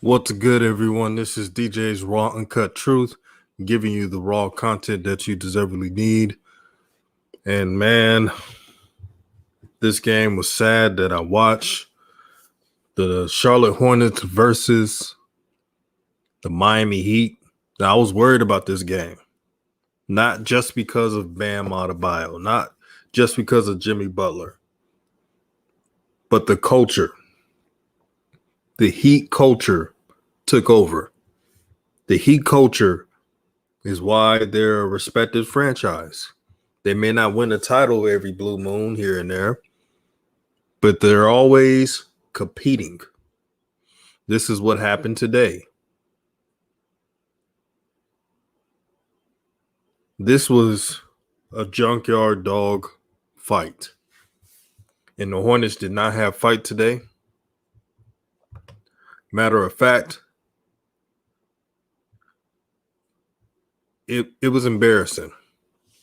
What's good, everyone? This is DJ's Raw Uncut Truth, giving you the raw content that you deservedly need. And man, this game was sad that I watched. The Charlotte Hornets versus the Miami Heat. Now, I was worried about this game, not just because of Bam Adebayo, not just because of Jimmy Butler, but the culture. The Heat culture took over. The Heat culture is why they're a respected franchise. They may not win a title every blue moon here and there, but they're always competing. This is what happened today. This was a junkyard dog fight. And the Hornets did not have fight today. Matter of fact, it was embarrassing.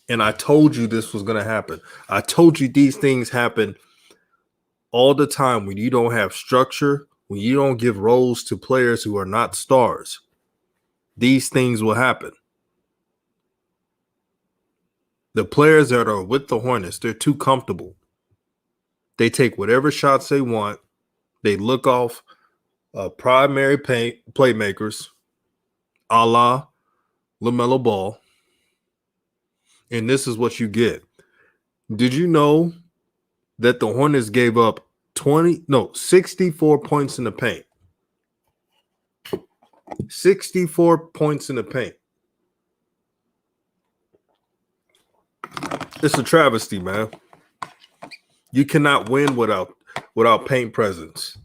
And I told you this was going to happen. I told you these things happen all the time when you don't have structure, when you don't give roles to players who are not stars. These things will happen. The players that are with the Hornets, they're too comfortable. They take whatever shots they want. They look off primary playmakers, a la LaMelo Ball. And this is what you get. Did you know that the Hornets gave up 64 points in the paint? 64 points in the paint. It's a travesty, man. You cannot win without paint presence.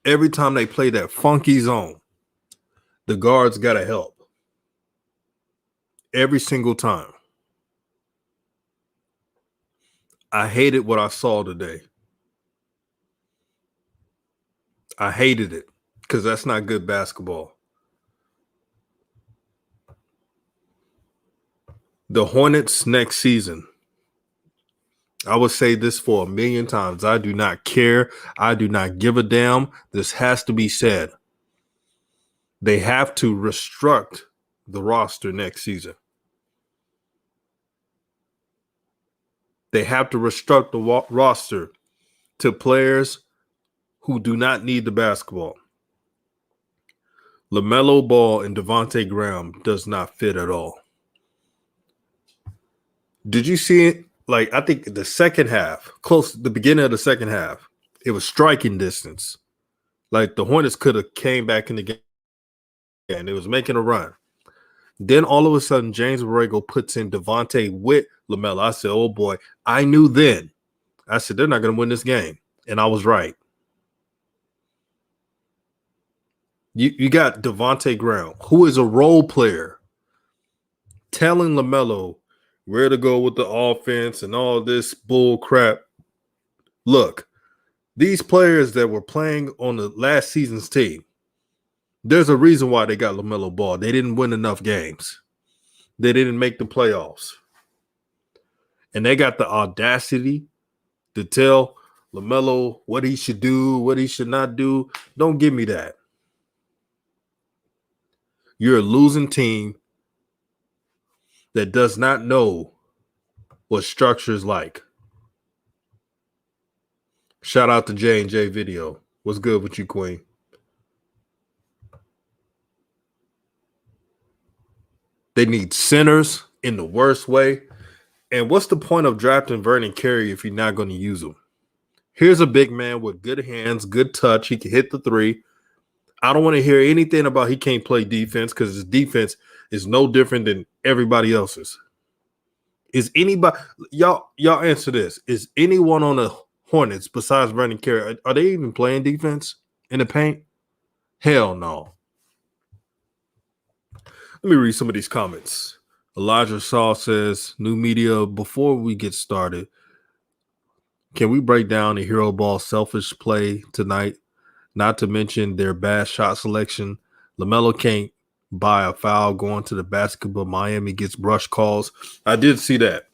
Every time they play that funky zone, the guards got to help. Every single time. I hated what I saw today. I hated it because that's not good basketball. The Hornets next season, I would say this for 1,000,000 times. I do not care. I do not give a damn. This has to be said. They have to restruct the roster next season. They have to restruct the roster to players who do not need the basketball. LaMelo Ball and Devontae Graham does not fit at all. Did you see it? Like, I think the second half, close to the beginning of the second half, it was striking distance. Like, the Hornets could have came back in the game and it was making a run. Then all of a sudden, James Borrego puts in Devontae with LaMelo. I said, oh boy, I knew then. I said, they're not going to win this game. And I was right. You got Devontae Graham, who is a role player, telling LaMelo where to go with the offense and all this bull crap. Look, these players that were playing on the last season's team, there's a reason why they got LaMelo Ball. They didn't win enough games. They didn't make the playoffs. And they got the audacity to tell LaMelo what he should do, what he should not do. Don't give me that. You're a losing team that does not know what structure is like. Shout out to J&J Video. What's good with you, Queen? They need centers in the worst way. And what's the point of drafting Vernon Carey if you're not going to use him? Here's a big man with good hands, good touch. He can hit the three. I don't want to hear anything about he can't play defense because his defense is no different than everybody else's. Is anybody y'all answer this? Is anyone on the Hornets besides Vernon Carey, are they even playing defense in the paint? Hell no. Let me read some of these comments. Elijah Shaw says, new media, before we get started, can we break down the hero ball selfish play tonight? Not to mention their bad shot selection. LaMelo can't by a foul going to the basket, but Miami gets brush calls. I did see that.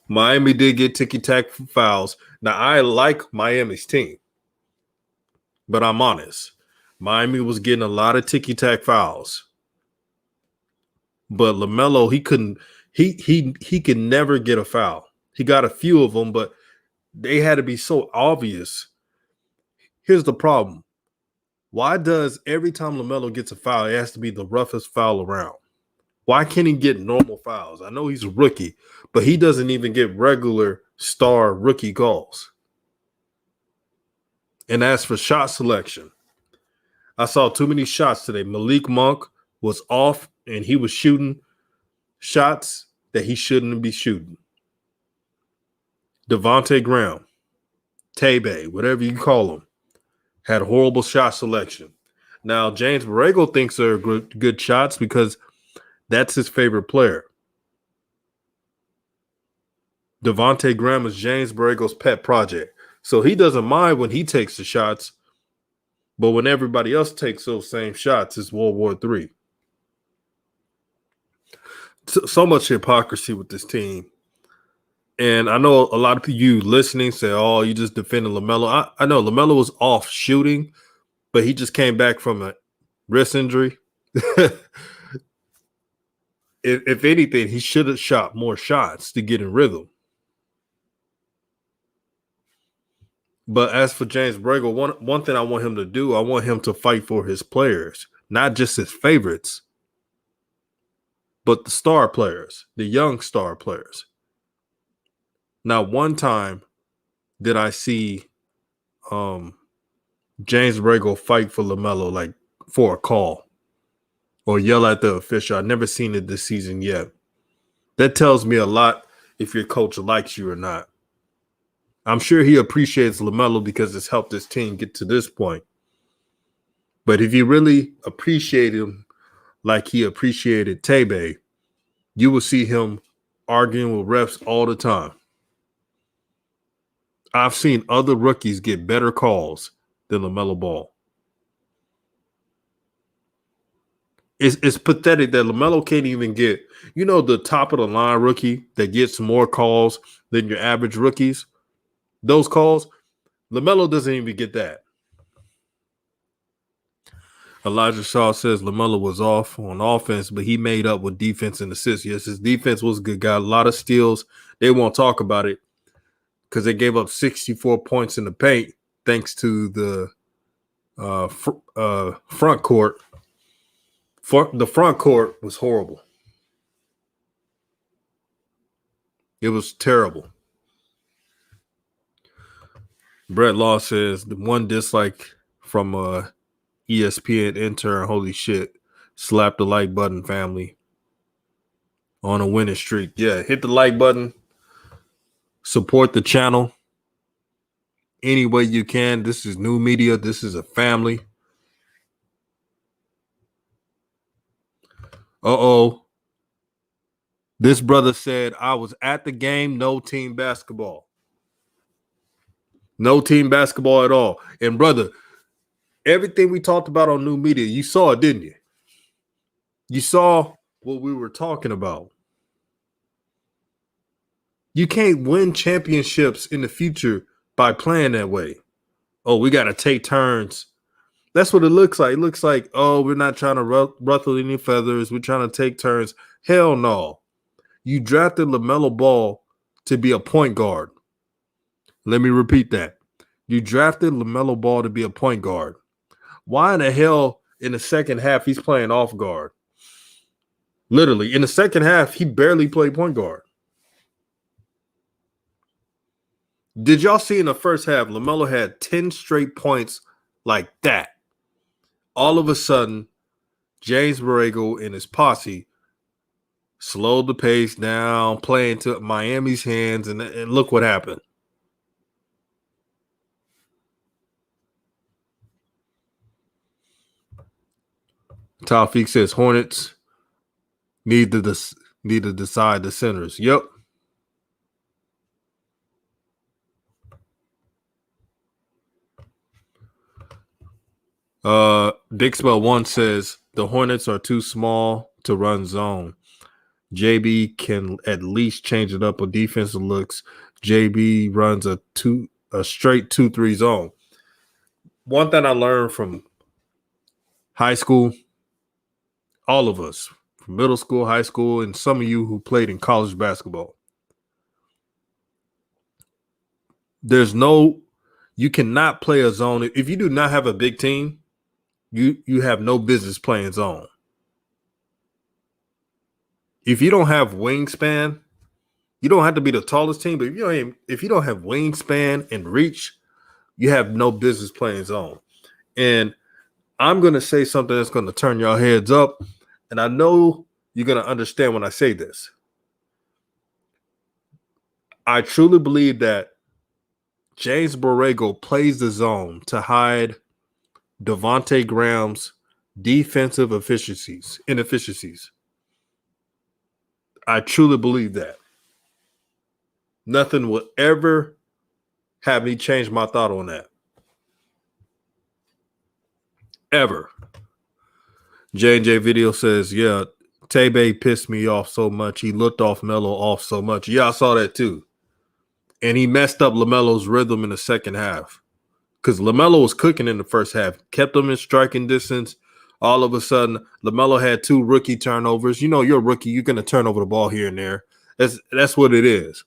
Miami did get ticky-tack fouls. Now, I like Miami's team, but I'm honest. Miami was getting a lot of ticky-tack fouls. But LaMelo, he could never get a foul. He got a few of them, but they had to be so obvious. Here's the problem. Why does every time LaMelo gets a foul, it has to be the roughest foul around? Why can't he get normal fouls? I know he's a rookie, but he doesn't even get regular star rookie calls. And as for shot selection, I saw too many shots today. Malik Monk was off and he was shooting shots that he shouldn't be shooting. Devontae Graham, Tebe, whatever you call him, had horrible shot selection. Now, James Borrego thinks they're good shots because that's his favorite player. Devontae Graham is James Borrego's pet project. So he doesn't mind when he takes the shots, but when everybody else takes those same shots, it's World War III. So much hypocrisy with this team. And I know a lot of you listening say, oh, you just defending LaMelo. I know LaMelo was off shooting, but he just came back from a wrist injury. If anything, he should have shot more shots to get in rhythm. But as for James Borrego, one thing I want him to do, I want him to fight for his players, not just his favorites, but the star players, the young star players. Now, one time did I see James Borrego fight for LaMelo, like for a call or yell at the official. I've never seen it this season yet. That tells me a lot if your coach likes you or not. I'm sure he appreciates LaMelo because it's helped his team get to this point. But if you really appreciate him like he appreciated Tebe, you will see him arguing with refs all the time. I've seen other rookies get better calls than LaMelo Ball. It's pathetic that LaMelo can't even get, the top of the line rookie that gets more calls than your average rookies. Those calls, LaMelo doesn't even get that. Elijah Shaw says LaMelo was off on offense, but he made up with defense and assists. Yes, his defense was good. Got a lot of steals. They won't talk about it because they gave up 64 points in the paint thanks to the front court. The front court was horrible. It was terrible. Brett Law says the one dislike from ESPN intern, holy shit, slap the like button, family. On a winning streak. Yeah, hit the like button. Support the channel any way you can. This is new media. This is a family. Uh-oh. This brother said, I was at the game, no team basketball. No team basketball at all. And brother, everything we talked about on new media, you saw it, didn't you? You saw what we were talking about. You can't win championships in the future by playing that way. Oh, we got to take turns. That's what it looks like. It looks like, oh, we're not trying to ruffle any feathers. We're trying to take turns. Hell no. You drafted LaMelo Ball to be a point guard. Let me repeat that. You drafted LaMelo Ball to be a point guard. Why in the hell in the second half he's playing off guard? Literally, in the second half, he barely played point guard. Did y'all see in the first half, LaMelo had 10 straight points like that? All of a sudden, James Borrego and his posse slowed the pace down, playing to Miami's hands, and look what happened. Taufik says Hornets need to decide the centers. Yep. Big Spell 1 says The Hornets are too small to run zone. JB can at least change it up on defensive looks. JB runs a straight 2-3 zone. One thing I learned from high school, all of us, from middle school, high school, and some of you who played in college basketball, you cannot play a zone. If you do not have a big team, you have no business playing zone. If you don't have wingspan, you don't have to be the tallest team, but if you don't have wingspan and reach, you have no business playing zone. And I'm going to say something that's going to turn your heads up, and I know you're going to understand when I say this. I truly believe that James Borrego plays the zone to hide Devontae Graham's defensive inefficiencies. I truly believe that. Nothing will ever have me change my thought on that. Ever. J&J Video says, yeah, Tebe pissed me off so much. He looked off Melo off so much. Yeah, I saw that too. And he messed up LaMelo's rhythm in the second half. Because LaMelo was cooking in the first half. Kept him in striking distance. All of a sudden, LaMelo had 2 rookie turnovers. You know, you're a rookie. You're going to turn over the ball here and there. That's what it is.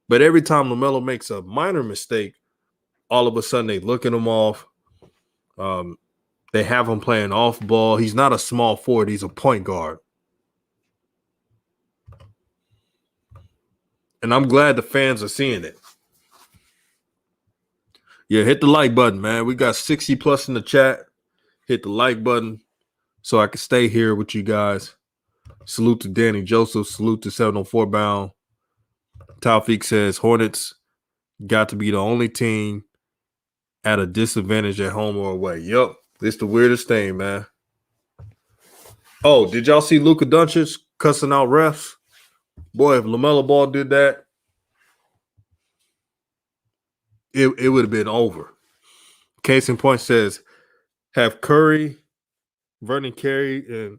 But every time LaMelo makes a minor mistake, all of a sudden they looking him off. They have him playing off ball. He's not a small forward. He's a point guard. And I'm glad the fans are seeing it. Yeah, hit the like button, man. We got 60 plus in the chat. Hit the like button so I can stay here with you guys. Salute to Danny Joseph. Salute to 704 Bound. Taufik says, Hornets got to be the only team at a disadvantage at home or away. Yup. It's the weirdest thing, man. Oh, did y'all see Luka Doncic cussing out refs? Boy, if LaMelo Ball did that, it would have been over. Case in point says, have Curry, Vernon Carey, and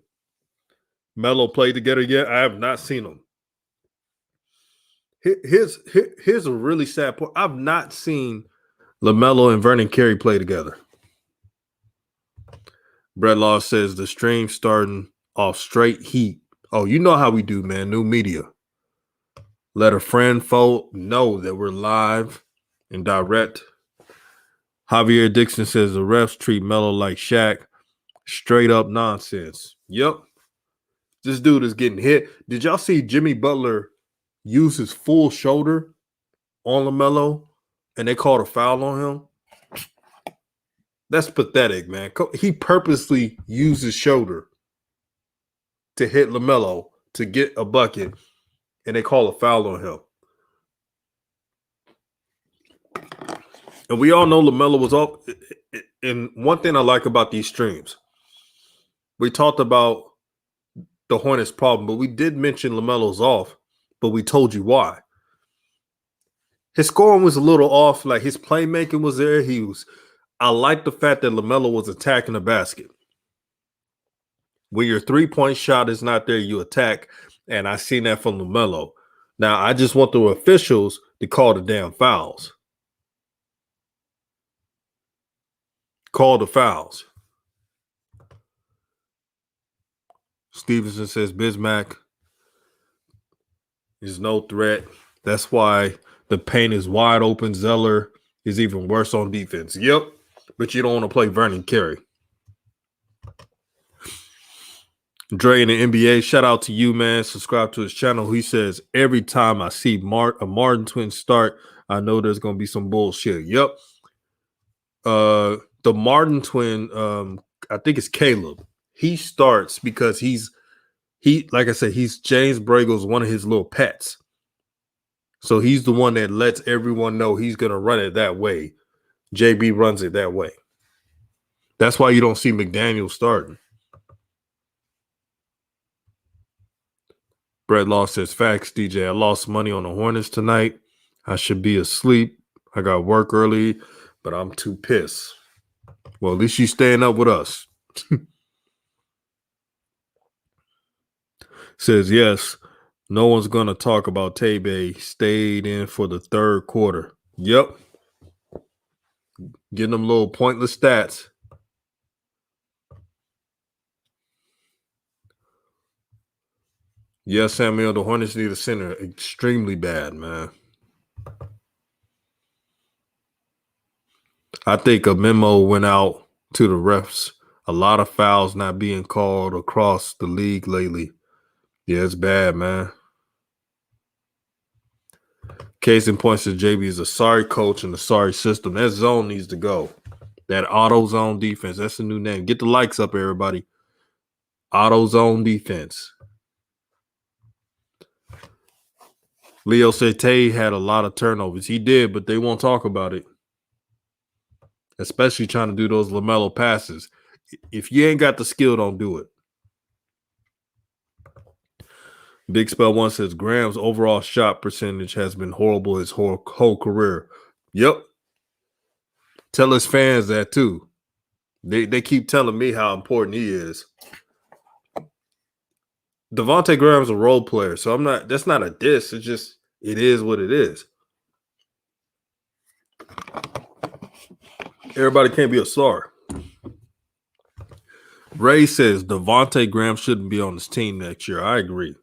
Melo played together yet? I have not seen them. Here's a really sad point. I've not seen LaMelo and Vernon Carey play together. Brett Law says the stream starting off straight heat. Oh, you know how we do, man. New media. Let a friend, foe know that we're live and direct. Javier Dixon says the refs treat Melo like Shaq. Straight up nonsense. Yep. This dude is getting hit. Did y'all see Jimmy Butler use his full shoulder on LaMelo and they called a foul on him? That's pathetic, man. He purposely used his shoulder to hit LaMelo to get a bucket, and they call a foul on him. And we all know LaMelo was off. And one thing I like about these streams, we talked about the Hornets problem, but we did mention LaMelo's off, but we told you why. His scoring was a little off. Like his playmaking was there. I like the fact that LaMelo was attacking the basket. When your 3-point shot is not there, you attack. And I seen that from LaMelo. Now, I just want the officials to call the damn fouls. Call the fouls. Stevenson says Bismack is no threat. That's why the paint is wide open. Zeller is even worse on defense. Yep. But you don't want to play Vernon Carey. Dre in the NBA, shout out to you, man. Subscribe to his channel. He says, every time I see a Martin twin start, I know there's going to be some bullshit. Yep. The Martin twin, I think it's Caleb. He starts because like I said, he's James Borrego's one of his little pets. So he's the one that lets everyone know he's going to run it that way. JB runs it that way. That's why you don't see McDaniel starting. Brett Law says, facts, DJ. I lost money on the Hornets tonight. I should be asleep. I got work early, but I'm too pissed. Well, at least you staying up with us. Says yes. No one's gonna talk about Tebe stayed in for the third quarter. Yep. Getting them little pointless stats. Yes, Samuel, the Hornets need a center extremely bad, man. I think a memo went out to the refs. A lot of fouls not being called across the league lately. Yeah, it's bad, man. Case in point says JB is a sorry coach and a sorry system. That zone needs to go. That auto zone defense. That's the new name. Get the likes up, everybody. Auto zone defense. Leo said Tay had a lot of turnovers. He did, but they won't talk about it. Especially trying to do those LaMelo passes. If you ain't got the skill, don't do it. Big Spell One says Graham's overall shot percentage has been horrible his whole career. Yep. Tell his fans that too. They keep telling me how important he is. Devontae Graham's a role player, so that's not a diss. It's just it is what it is. Everybody can't be a star. Ray says Devontae Graham shouldn't be on this team next year. I agree.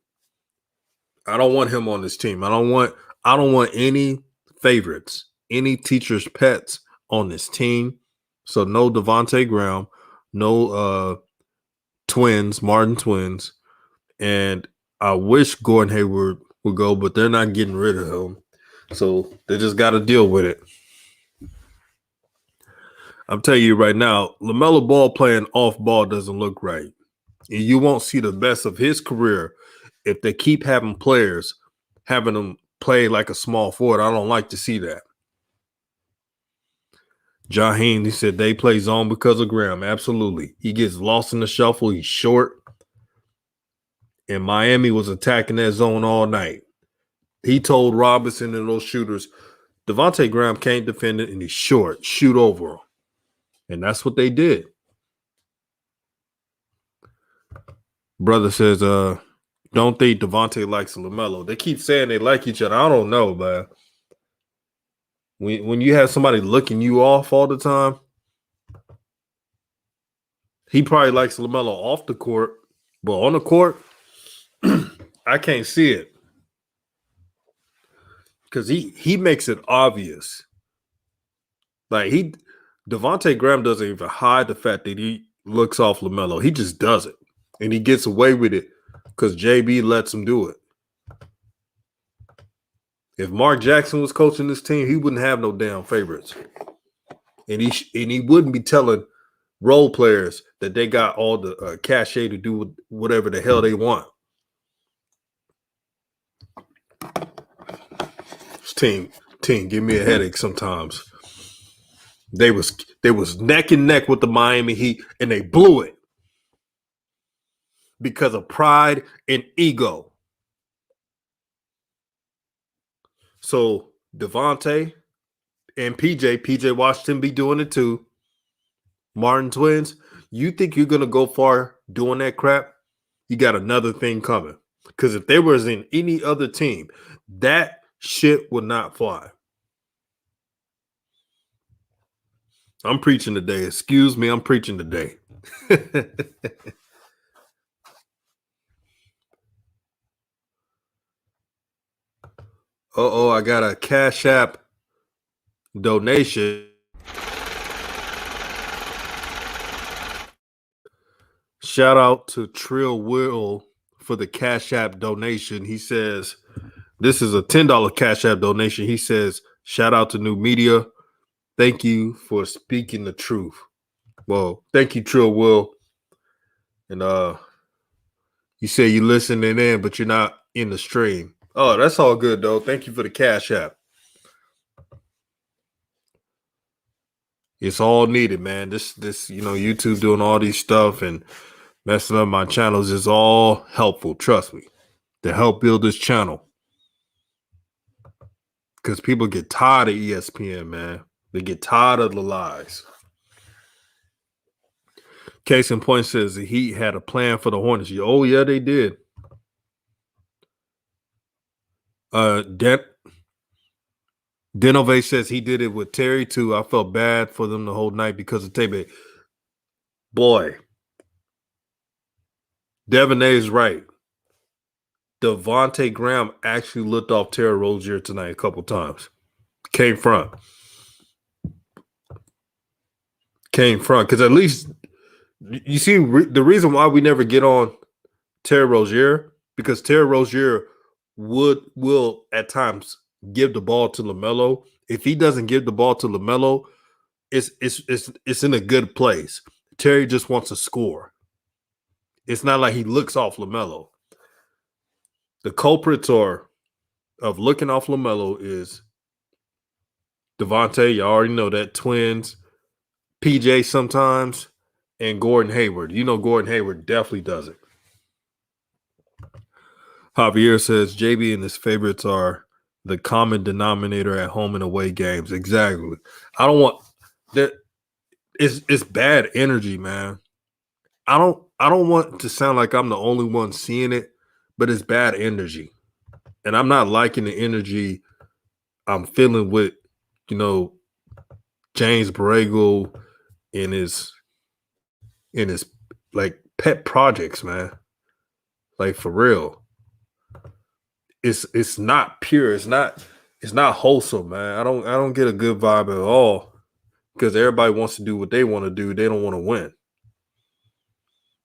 I don't want him on this team. I don't want any favorites, any teachers' pets on this team. So no Devontae Graham, no twins, Martin twins. And I wish Gordon Hayward would go, but they're not getting rid of him. So they just got to deal with it. I'm telling you right now, LaMelo Ball playing off ball doesn't look right. And you won't see the best of his career if they keep having players having them play like a small forward. I don't like to see that. Jaheim, he said they play zone because of Graham. Absolutely. He gets lost in the shuffle. He's short. And Miami was attacking that zone all night. He told Robinson and those shooters, Devontae Graham can't defend it and he's short. Shoot over him. And that's what they did. Brother says, don't think Devontae likes LaMelo. They keep saying they like each other. I don't know, man. When you have somebody looking you off all the time, he probably likes LaMelo off the court, but on the court, I can't see it. Because he makes it obvious. Like Devontae Graham doesn't even hide the fact that he looks off LaMelo. He just does it. And he gets away with it because JB lets him do it. If Mark Jackson was coaching this team, he wouldn't have no damn favorites. And he wouldn't be telling role players that they got all the cachet to do whatever the hell they want. This team give me a headache sometimes. They was neck and neck with the Miami Heat, and they blew it because of pride and ego. So Devontae and PJ Washington be doing it too. Martin twins, you think you're gonna go far doing that crap? You got another thing coming. Because if they was in any other team, that shit would not fly. I'm preaching today. Excuse me, I'm preaching today. I got a Cash App donation. Shout out to Trill Will for the Cash App donation. He says, this is a $10 Cash App donation. He says, shout out to New Media. Thank you for speaking the truth. Well, thank you, Trill Will. And you say you listening in, but you're not in the stream. Oh, that's all good, though. Thank you for the Cash App. It's all needed, man. This, YouTube doing all these stuff and messing up my channels is all helpful. Trust me, to help build this channel. Because people get tired of ESPN, man. They get tired of the lies. Case in point says the Heat had a plan for the Hornets. Oh, yeah, they did. Denove says he did it with Terry too. I felt bad for them the whole night because of Tebe. Boy, Devin A is right. Devontae Graham actually looked off Terry Rozier tonight a couple times. Came front. Because at least you see the reason why we never get on Terry Rozier, because Terry Rozier will at times give the ball to LaMelo. If he doesn't give the ball to LaMelo, it's in a good place. Terry just wants to score. It's not like he looks off LaMelo. The culprits of looking off LaMelo is Devontae, you already know that, Twins, PJ sometimes, and Gordon Hayward. You know Gordon Hayward definitely does it. Javier says JB and his favorites are the common denominator at home and away games. Exactly. I don't want that. It's bad energy, man. I don't want to sound like I'm the only one seeing it, but it's bad energy. And I'm not liking the energy I'm feeling with, James Borrego in his like pet projects, man. Like for real. It's not pure. It's not wholesome, man. I don't get a good vibe at all because everybody wants to do what they want to do. They don't want to win.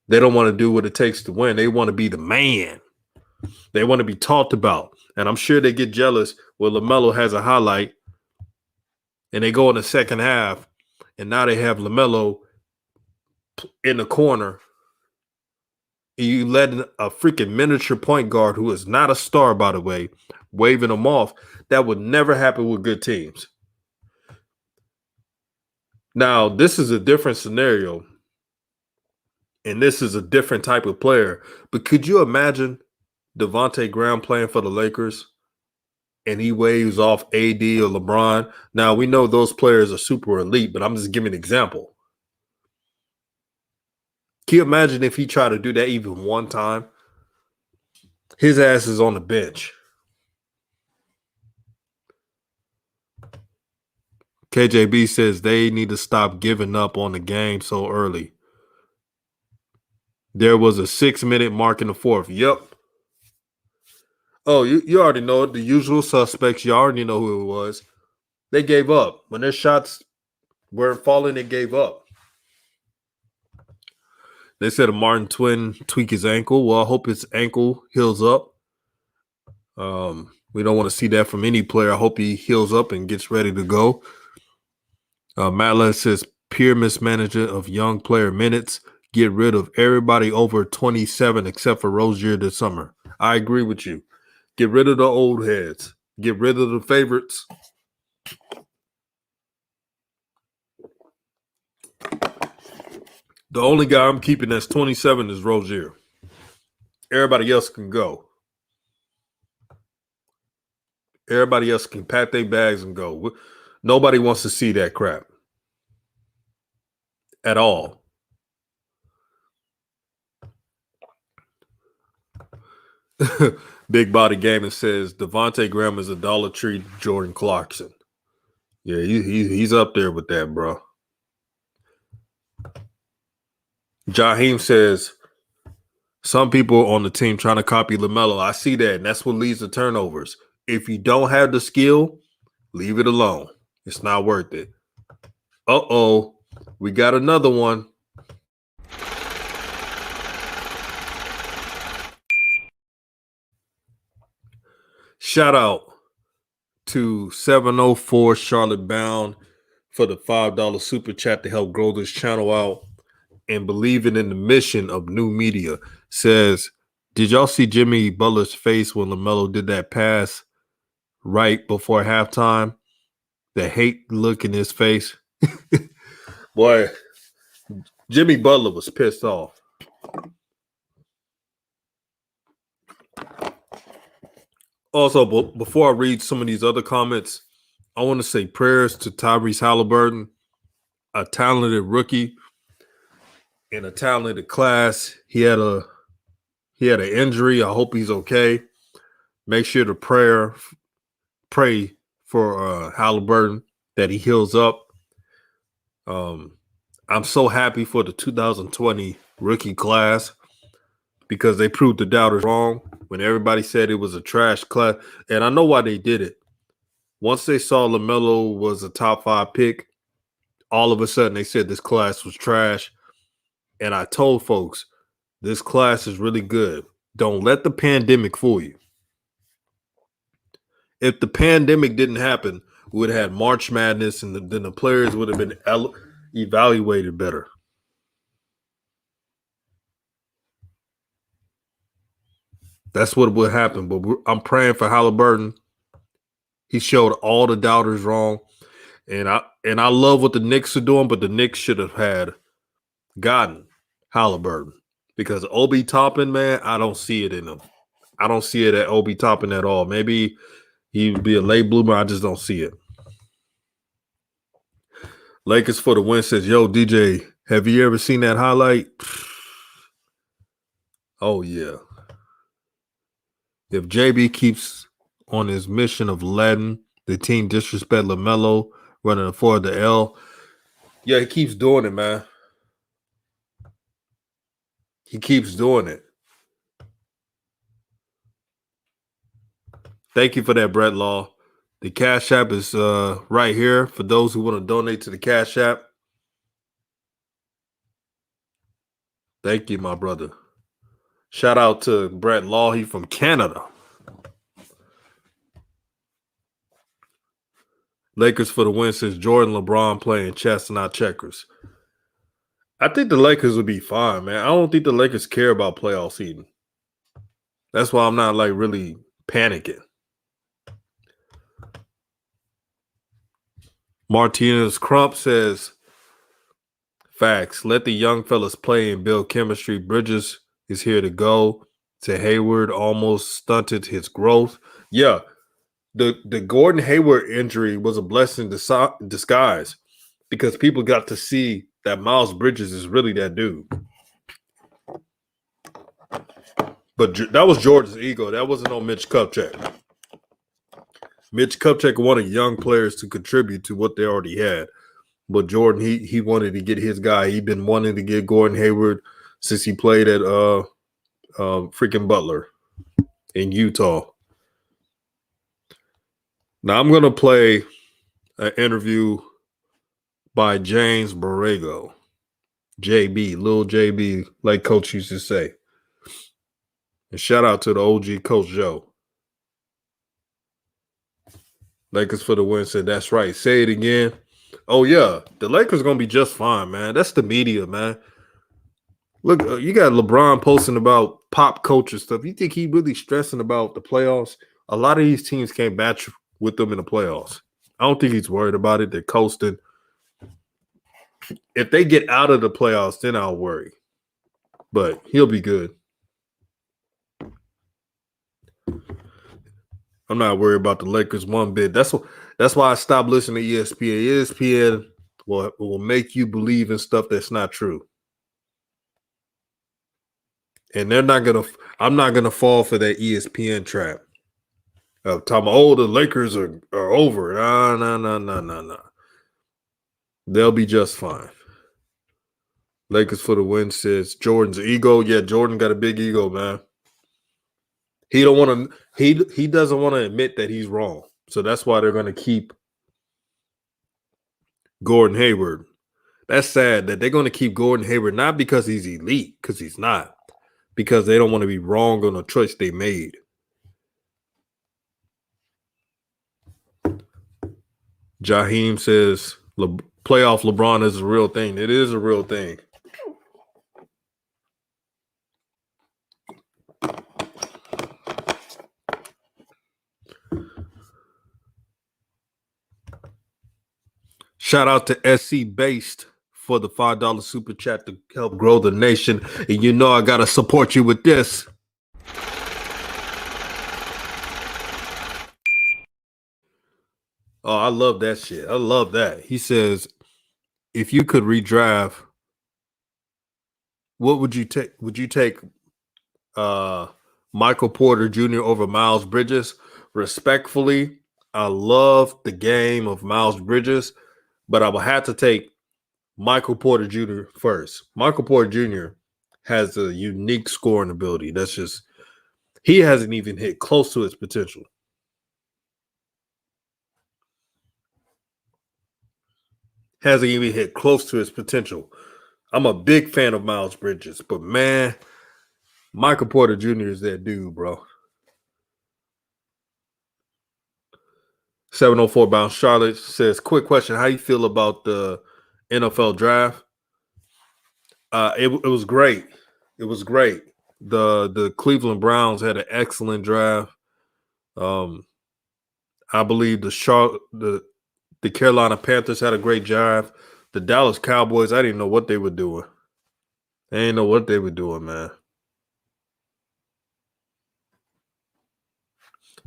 They don't want to do what it takes to win. They want to be the man. They want to be talked about. And I'm sure they get jealous when LaMelo has a highlight and they go in the second half and now they have LaMelo in the corner. You let a freaking miniature point guard who is not a star, by the way, waving them off. That would never happen with good teams. Now, this is a different scenario, and this is a different type of player. But could you imagine Devontae Graham playing for the Lakers and he waves off AD or LeBron? Now, we know those players are super elite, but I'm just giving an example. Can you imagine if he tried to do that even one time? His ass is on the bench. KJB says they need to stop giving up on the game so early. There was a 6-minute mark in the fourth. Yep. Oh, you already know it. The usual suspects. You already know who it was. They gave up. When their shots weren't falling, they gave up. They said a Martin Twin tweak his ankle. Well, I hope his ankle heals up. We don't want to see that from any player. I hope he heals up and gets ready to go. Matt says peer mismanagement of young player minutes. Get rid of everybody over 27 except for Rozier this summer. I agree with you. Get rid of the old heads. Get rid of the favorites. The only guy I'm keeping that's 27 is Rozier. Everybody else can go. Everybody else can pack their bags and go. Nobody wants to see that crap at all. Big Body Gaming says Devontae Graham is a Dollar Tree Jordan Clarkson. Yeah, he's up there with that, bro. Jaheim says some people on the team trying to copy LaMelo. I see that, and that's what leads to turnovers. If you don't have the skill, leave it alone. It's not worth it. Uh-oh, we got another one. Shout out to 704 Charlotte Bound for the $5 super chat to help grow this channel out and believing in the mission of new media. Says, did y'all see Jimmy Butler's face when LaMelo did that pass right before halftime? The hate look in his face. Boy, Jimmy Butler was pissed off. Also, before I read some of these other comments, I want to say prayers to Tyrese Halliburton, a talented rookie in a talented class. He had an injury. I hope he's okay. Make sure to pray for Halliburton that he heals up. I'm so happy for the 2020 rookie class because they proved the doubters wrong when everybody said it was a trash class. And I know why they did it. Once they saw LaMelo was a top 5 pick, all of a sudden they said this class was trash. And I told folks, this class is really good. Don't let the pandemic fool you. If the pandemic didn't happen, we would have had March Madness and then the players would have been evaluated better. That's what would happen. But I'm praying for Halliburton. He showed all the doubters wrong. And I love what the Knicks are doing, but the Knicks should have had gotten Halliburton. Because Obi Toppin, man, I don't see it in him. I don't see it at Obi Toppin at all. Maybe he would be a late bloomer. I just don't see it. Lakers for the win says, yo, DJ, have you ever seen that highlight? Oh, yeah. If JB keeps on his mission of letting the team disrespect LaMelo, running for the L, yeah, he keeps doing it, man. He keeps doing it. Thank you for that, Brett Law. The Cash App is right here for those who want to donate to the Cash App. Thank you, my brother. Shout out to Brett Law. He from Canada. Lakers for the win says Jordan LeBron playing chess, not checkers. I think the Lakers will be fine, man. I don't think the Lakers care about playoff seeding. That's why I'm not like really panicking. Martinez Crump says, facts. Let the young fellas play and build chemistry. Bridges is here to go. To Hayward almost stunted his growth. Yeah, the Gordon Hayward injury was a blessing in disguise because people got to see that Miles Bridges is really that dude. But that was Jordan's ego. That wasn't on Mitch Kupchak. Mitch Kupchak wanted young players to contribute to what they already had. But Jordan, he wanted to get his guy. He'd been wanting to get Gordon Hayward since he played at freaking Butler in Utah. Now I'm going to play an interview by James Borrego. JB, Lil JB, like Coach used to say. And shout out to the OG Coach Joe. Lakers for the win said, that's right. Say it again. Oh, yeah. The Lakers going to be just fine, man. That's the media, man. Look, you got LeBron posting about pop culture stuff. You think he really stressing about the playoffs? A lot of these teams can't match with them in the playoffs. I don't think he's worried about it. They're coasting. If they get out of the playoffs, then I'll worry. But he'll be good. I'm not worried about the Lakers one bit. That's why I stopped listening to ESPN. ESPN will make you believe in stuff that's not true. And I'm not gonna fall for that ESPN trap. Talking about, the Lakers are over. No. They'll be just fine. Lakers for the win says Jordan's ego. Yeah, Jordan got a big ego, man. He don't want to. He doesn't want to admit that he's wrong. So that's why they're going to keep Gordon Hayward. That's sad that they're going to keep Gordon Hayward not because he's elite, because he's not, because they don't want to be wrong on a choice they made. Jaheim says playoff LeBron is a real thing. It is a real thing. Shout out to SC Based for the $5 super chat to help grow the nation. And you know I got to support you with this. Oh, I love that shit. I love that. He says, if you could redraft, what would you take? Would you take Michael Porter Jr. over Miles Bridges. Respectfully, I love the game of Miles Bridges, but I will have to take Michael Porter Jr. first. Michael Porter Jr. has a unique scoring ability. That's just, he hasn't even hit close to his potential. Hasn't even hit close to his potential. I'm a big fan of Miles Bridges, but man, Michael Porter Jr. is that dude, bro. 704 Bounce Charlotte says, quick question. How you feel about the NFL draft? It was great. It was great. The Cleveland Browns had an excellent draft. I believe the Carolina Panthers had a great draft. The Dallas Cowboys, I didn't know what they were doing. They didn't know what they were doing, man.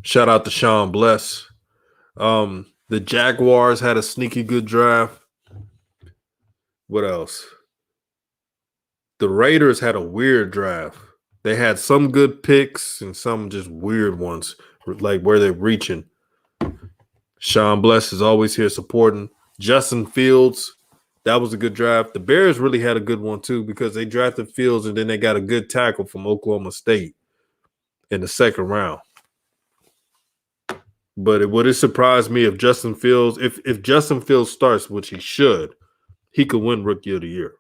Shout out to Sean Bless. The Jaguars had a sneaky good draft. What else? The Raiders had a weird draft. They had some good picks and some just weird ones, like where they're reaching. Sean Bless is always here supporting. Justin Fields, that was a good draft. The Bears really had a good one too because they drafted Fields and then they got a good tackle from Oklahoma State in the second round. But it would have surprised me if Justin Fields, if Justin Fields starts, which he should, he could win Rookie of the Year.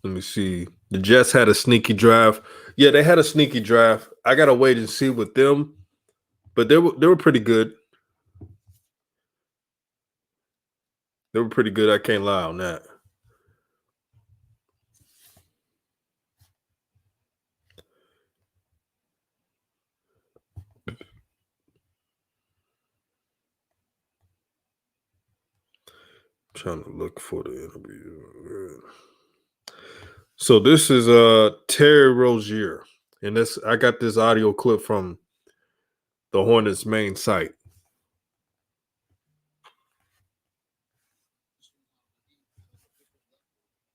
Let me see. The Jets had a sneaky draft. Yeah, they had a sneaky draft. I gotta wait and see with them, but they were pretty good. They were pretty good. I can't lie on that. Trying to look for the interview. So this is Terry Rozier, and this I got this audio clip from the Hornets main site.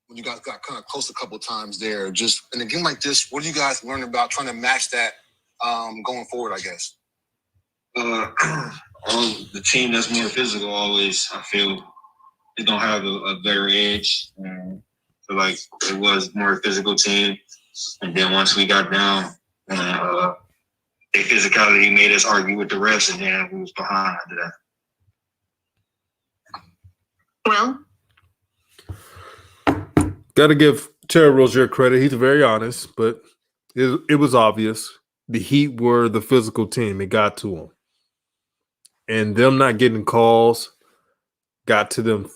When you guys got kind of close a couple of times there, just in a game like this, what do you guys learn about trying to match that going forward, I guess? The team that's more physical always, I feel, is going to have a better edge. So like it was more physical team. And then once we got down, their physicality made us argue with the refs, and then we was behind after that. Well, got to give Terry Rozier credit. He's very honest, but it was obvious. The Heat were the physical team. It got to them. And them not getting calls got to them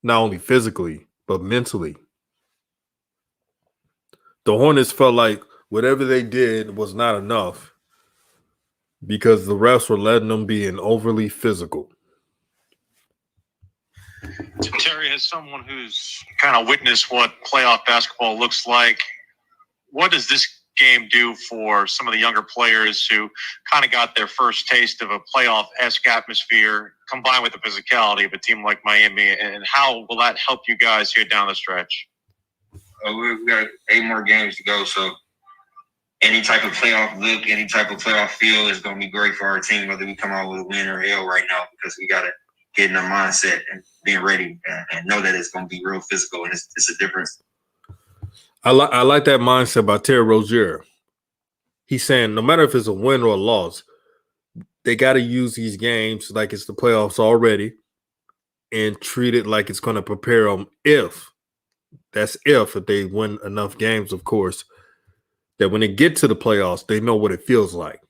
not only physically, but mentally. The Hornets felt like whatever they did was not enough because the refs were letting them be overly physical. Terry, as someone who's kind of witnessed what playoff basketball looks like, what does this game do for some of the younger players who kind of got their first taste of a playoff-esque atmosphere combined with the physicality of a team like Miami, and how will that help you guys here down the stretch? We've got 8 more games to go, so any type of playoff look, any type of playoff feel is going to be great for our team, whether we come out with a win or L right now, because we got to get in our mindset and being ready and know that it's going to be real physical, and it's a difference. I like that mindset by Terry Rozier. He's saying no matter if it's a win or a loss, they got to use these games like it's the playoffs already and treat it like it's going to prepare them if they win enough games, of course, that when they get to the playoffs, they know what it feels like.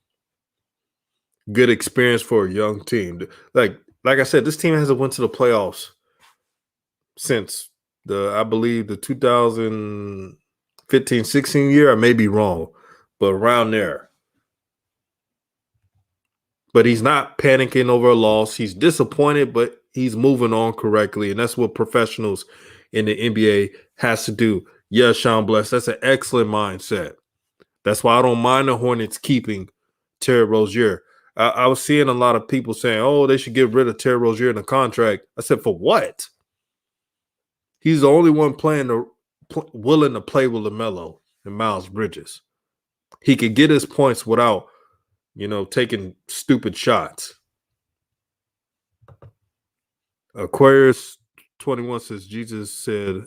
Good experience for a young team. Like I said, this team hasn't went to the playoffs since I believe the 2015-16 year. I may be wrong, but around there. But he's not panicking over a loss. He's disappointed, but he's moving on correctly. And that's what professionals in the NBA has to do. Yeah, Sean Bless, that's an excellent mindset. That's why I don't mind the Hornets keeping Terry Rozier. I was seeing a lot of people saying, "Oh, they should get rid of Terry Rozier in the contract." I said, "For what?" He's the only one willing to play with LaMelo and Miles Bridges. He could get his points without, taking stupid shots. Aquarius 21 says Jesus said,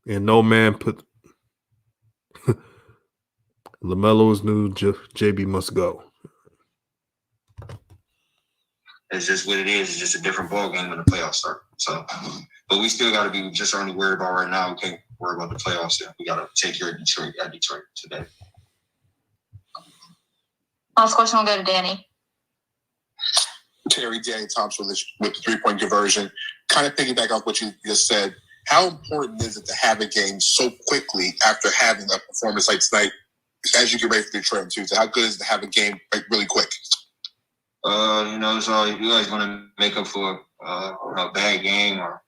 "And no man put LaMelo's new JB must go." It's just what it is. It's just a different ball game when the playoffs start. So, but we still got to be just only worried about right now. We can't worry about the playoffs. We got to take care of Detroit today. Last question will go to Danny. Danny Thompson with the 3-point conversion. Kind of piggyback off what you just said. How important is it to have a game so quickly after having a performance like tonight as you get ready for Detroit on Tuesday? How good is it to have a game really quick? It's you always want to make up for a bad game or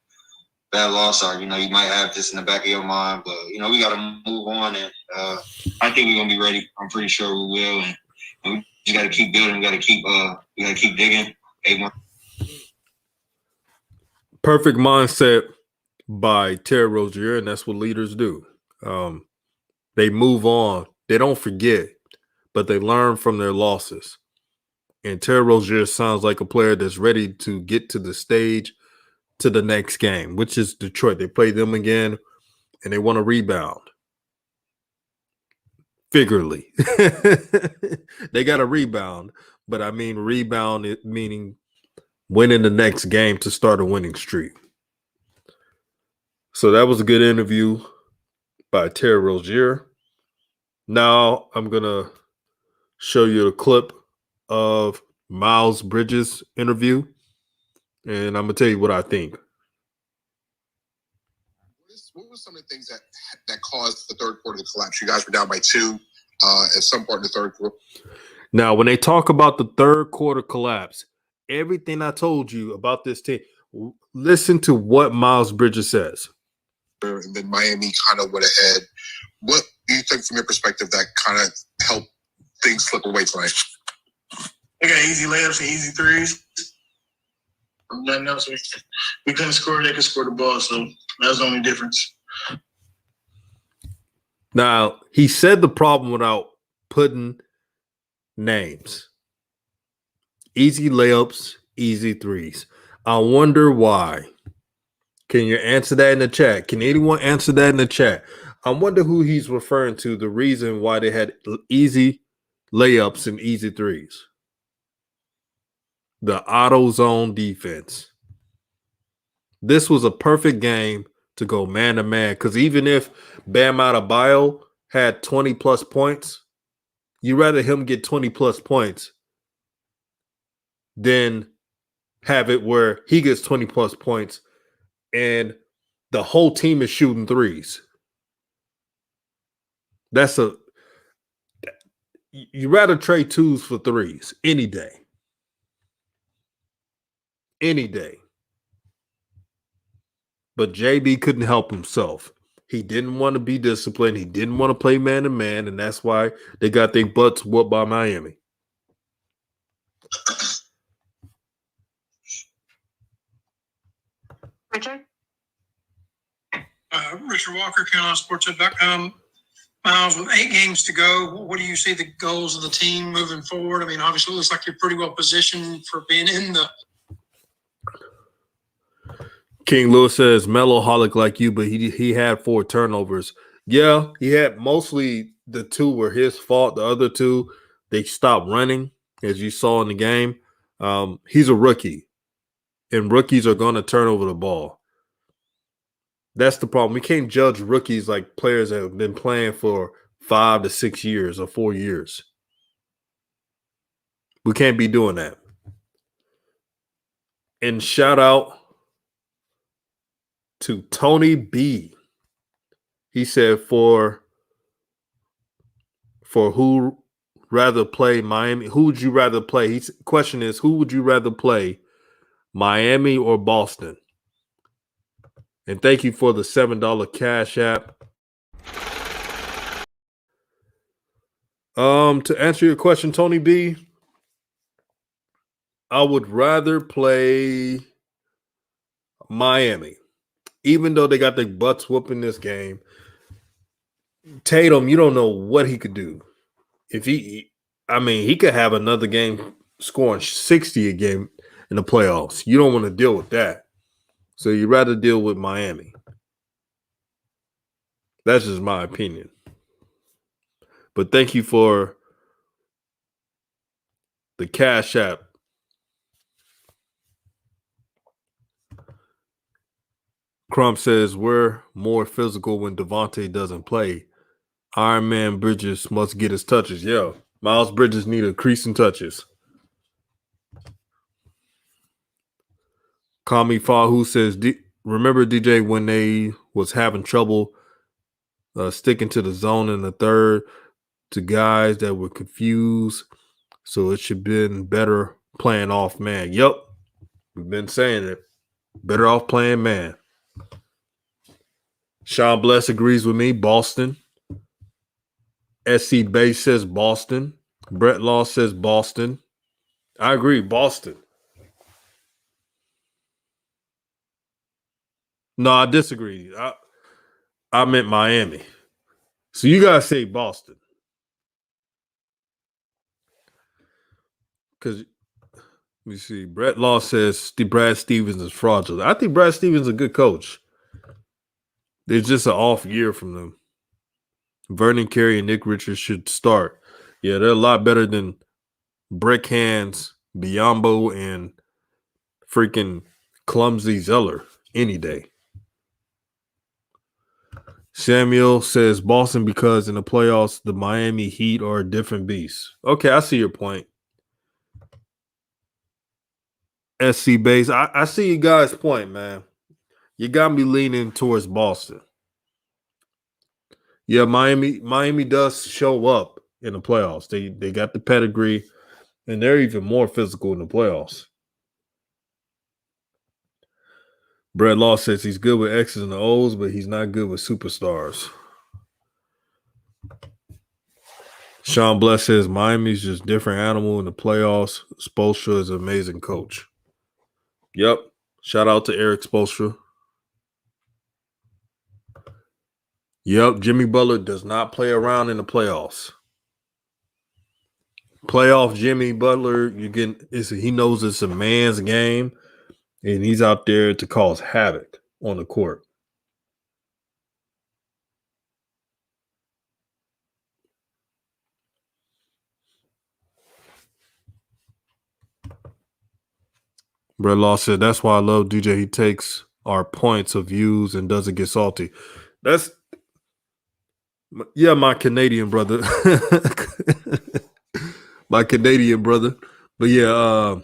bad loss, or you might have this in the back of your mind. But we got to move on, and I think we're gonna be ready. I'm pretty sure we will, and we just got to keep building. We got to keep digging. Perfect mindset by Terry Rozier, and that's what leaders do. They move on. They don't forget, but they learn from their losses. And Terry Rozier sounds like a player that's ready to get to the stage to the next game, which is Detroit. They play them again, and they want to rebound. Figuratively. They got to rebound, but I mean rebound meaning winning the next game to start a winning streak. So that was a good interview by Terry Rozier. Now I'm going to show you a clip of Miles Bridges' interview, and I'm going to tell you what I think. What were some of the things that caused the third quarter to collapse? You guys were down by 2 at some part in the third quarter. Now, when they talk about the third quarter collapse, everything I told you about this team, listen to what Miles Bridges says. And then Miami kind of went ahead. What do you think from your perspective that kind of helped things slip away tonight? They got easy layups and easy threes. Nothing else. We couldn't score. They could score the ball, so that was the only difference. Now, he said the problem without putting names. Easy layups, easy threes. I wonder why. Can you answer that in the chat? Can anyone answer that in the chat? I wonder who he's referring to, the reason why they had easy layups and easy threes. The auto zone defense. This was a perfect game to go man to man, because even if Bam Adebayo had 20 plus points, you'd rather him get 20 plus points than have it where he gets 20 plus points and the whole team is shooting threes. You rather trade 2s for 3s any day. Any day. But JB couldn't help himself. He didn't want to be disciplined. He didn't want to play man to man, and that's why they got their butts whooped by Miami. Richard? Richard Walker, CarolinaSportsHub.com. Miles, with 8 games to go, what do you see the goals of the team moving forward? I mean, obviously, it looks like you're pretty well positioned for being in the. King Lewis says, Meloholic like you, but he had 4 turnovers. Yeah, he had mostly the 2 were his fault. The other 2, they stopped running, as you saw in the game. He's a rookie, and rookies are going to turn over the ball. That's the problem. We can't judge rookies like players that have been playing for 5 to 6 years or 4 years. We can't be doing that. And shout out to Tony B. He said for who rather play Miami, who would you rather play? His question is, who would you rather play, Miami or Boston? And thank you for the $7 Cash App. To answer your question, Tony B, I would rather play Miami, even though they got their butts whooping this game. Tatum, you don't know what he could do. If he could have another game scoring 60 a game in the playoffs. You don't want to deal with that. So you'd rather deal with Miami. That's just my opinion. But thank you for the Cash App. Crump says we're more physical when Devontae doesn't play. Iron Man Bridges must get his touches. Yeah, Miles Bridges need increasing touches. Kami Fahu says, remember DJ when they was having trouble sticking to the zone in the third to guys that were confused, so it should have been better playing off man. Yep, we've been saying it. Better off playing man. Sean Bless agrees with me. Boston. SC Bay says Boston. Brett Law says Boston. I agree, Boston. No, I disagree. I meant Miami. So you guys say Boston. Because, let me see. Brett Law says Brad Stevens is fraudulent. I think Brad Stevens is a good coach. There's just an off year from them. Vernon Carey and Nick Richards should start. Yeah, they're a lot better than Brick Hands, Biombo, and freaking Clumsy Zeller any day. Samuel says Boston because in the playoffs, the Miami Heat are a different beast. Okay, I see your point. SC Base, I see you guys' point, man. You got me leaning towards Boston. Yeah, Miami does show up in the playoffs. They got the pedigree, and they're even more physical in the playoffs. Brett Law says he's good with X's and O's, but he's not good with superstars. Sean Bless says Miami's just different animal in the playoffs. Spoelstra is an amazing coach. Yep. Shout out to Eric Spoelstra. Yep. Jimmy Butler does not play around in the playoffs. Playoff Jimmy Butler, he knows it's a man's game, and he's out there to cause havoc on the court. Brett Law said, that's why I love DJ. He takes our points of views and doesn't get salty. My Canadian brother. My Canadian brother. But yeah,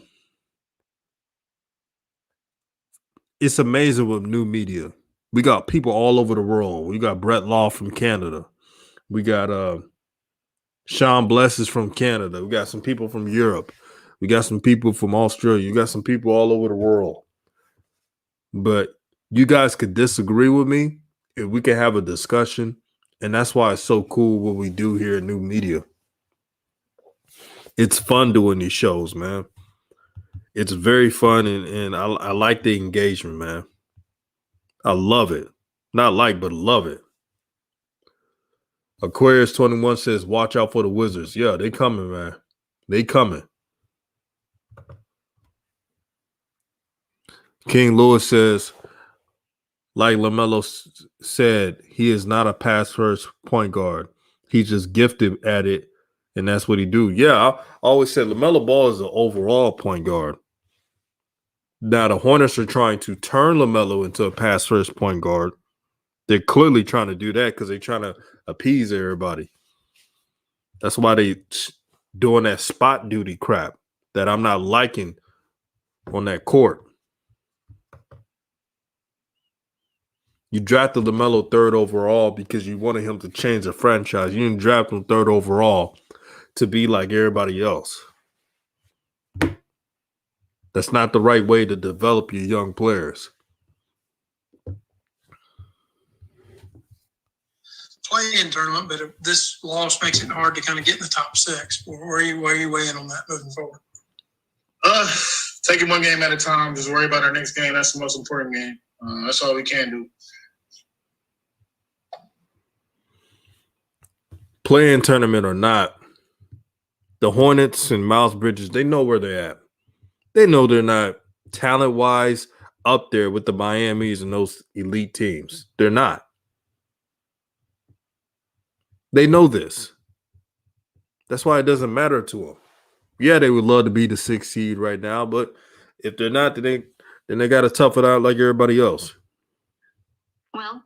it's amazing with new media. We got people all over the world. We got Brett Law from Canada. We got Sean Bless is from Canada. We got some people from Europe. We got some people from Australia. You got some people all over the world. But you guys could disagree with me if we can have a discussion. And that's why it's so cool what we do here in New Media. It's fun doing these shows, man. It's very fun, and I like the engagement, man. I love it. Not like, but love it. Aquarius 21 says, watch out for the Wizards. Yeah, they coming, man. They coming. King Lewis says, like LaMelo said, he is not a pass-first point guard. He's just gifted at it, and that's what he do. Yeah, I always said LaMelo Ball is an overall point guard. Now, the Hornets are trying to turn LaMelo into a pass-first point guard. They're clearly trying to do that because they're trying to appease everybody. That's why they doing that spot duty crap that I'm not liking on that court. You drafted LaMelo third overall because you wanted him to change the franchise. You didn't draft him third overall to be like everybody else. That's not the right way to develop your young players. Play-in tournament, but if this loss makes it hard to kind of get in the top six. Where are you weighing on that moving forward? take it one game at a time. Just worry about our next game. That's the most important game. That's all we can do. Playing tournament or not, the Hornets and Miles Bridges, they know where they're at. They know they're not talent-wise up there with the Miamis and those elite teams. They're not. They know this. That's why it doesn't matter to them. Yeah, they would love to be the 6th seed right now, but if they're not, then they got to tough it out like everybody else. Well,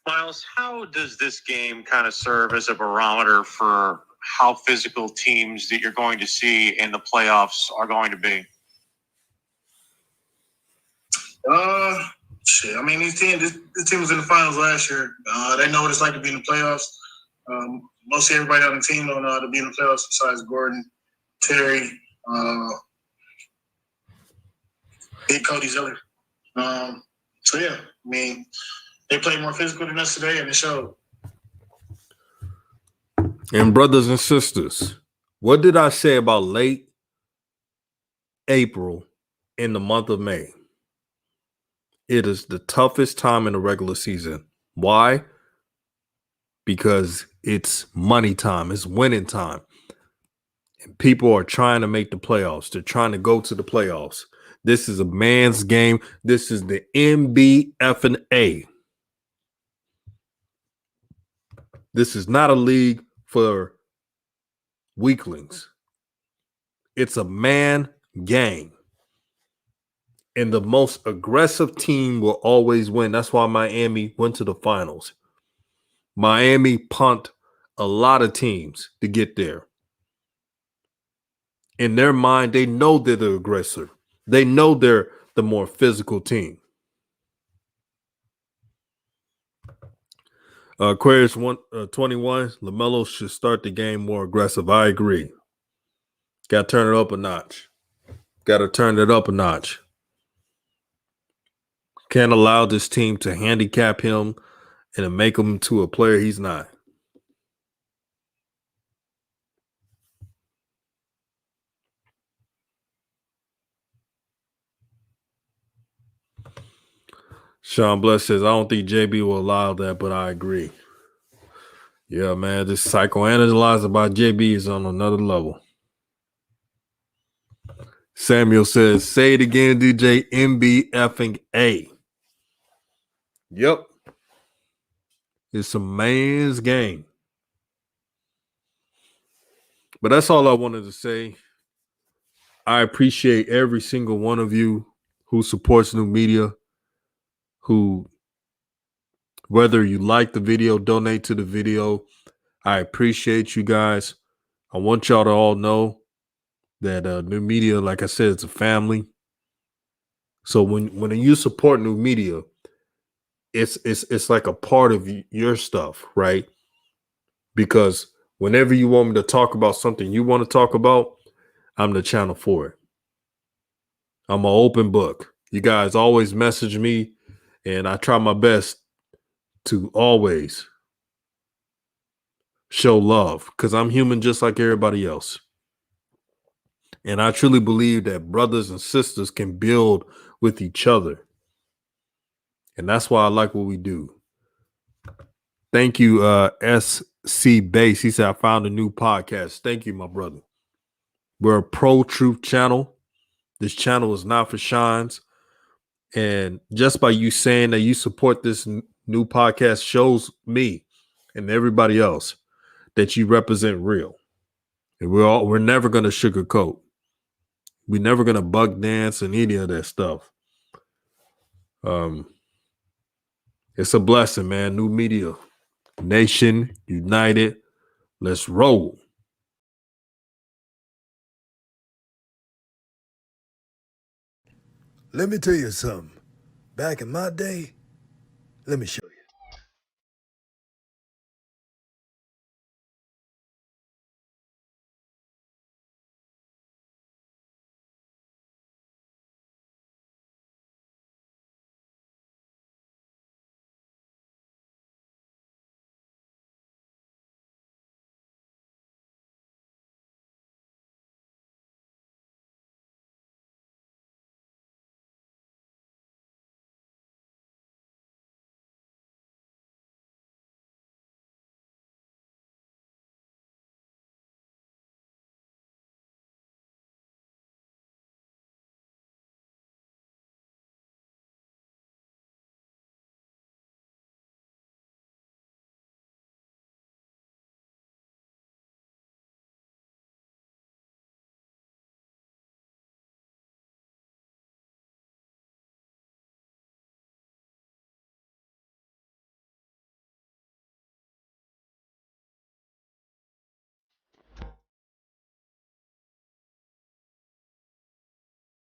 Miles, how does this game kind of serve as a barometer for how physical teams that you're going to see in the playoffs are going to be? Shit. I mean, this team was in the finals last year. They know what it's like to be in the playoffs. Mostly everybody on the team don't know how to be in the playoffs besides Gordon, Terry, Big Cody Zeller. So, yeah, I mean, they played more physical than us today, and it showed. And brothers and sisters, what did I say about late April in the month of May? It is the toughest time in the regular season. Why? Because it's money time. It's winning time. And people are trying to make the playoffs. They're trying to go to the playoffs. This is a man's game. This is the NBFA. This is not a league for weaklings. It's a man game. And the most aggressive team will always win. That's why Miami went to the finals. Miami punked a lot of teams to get there. In their mind, they know they're the aggressor. They know they're the more physical team. Aquarius 21, LaMelo should start the game more aggressive. I agree. Got to turn it up a notch. Can't allow this team to handicap him and to make him to a player he's not. Sean Bless says, I don't think JB will allow that, but I agree. Yeah, man, this psychoanalyzing about JB is on another level. Samuel says, say it again, DJ, MBFA. Yep. It's a man's game. But that's all I wanted to say. I appreciate every single one of you who supports new media, who, whether you like the video, donate to the video. I appreciate you guys. I want y'all to all know that new media, like I said, it's a family. So when you support new media, it's like a part of your stuff, right? Because whenever you want me to talk about something you want to talk about, I'm the channel for it. I'm an open book. You guys always message me, and I try my best to always show love because I'm human just like everybody else. And I truly believe that brothers and sisters can build with each other. And that's why I like what we do. Thank you, SC Base. He said, I found a new podcast. Thank you, my brother. We're a pro-truth channel. This channel is not for shines. And just by you saying that you support this new podcast shows me and everybody else that you represent real. And we're never going to sugarcoat. We're never going to buck dance and any of that stuff. It's a blessing, man. New media. Nation united. Let's roll. Let me tell you something. Back in my day, let me show you.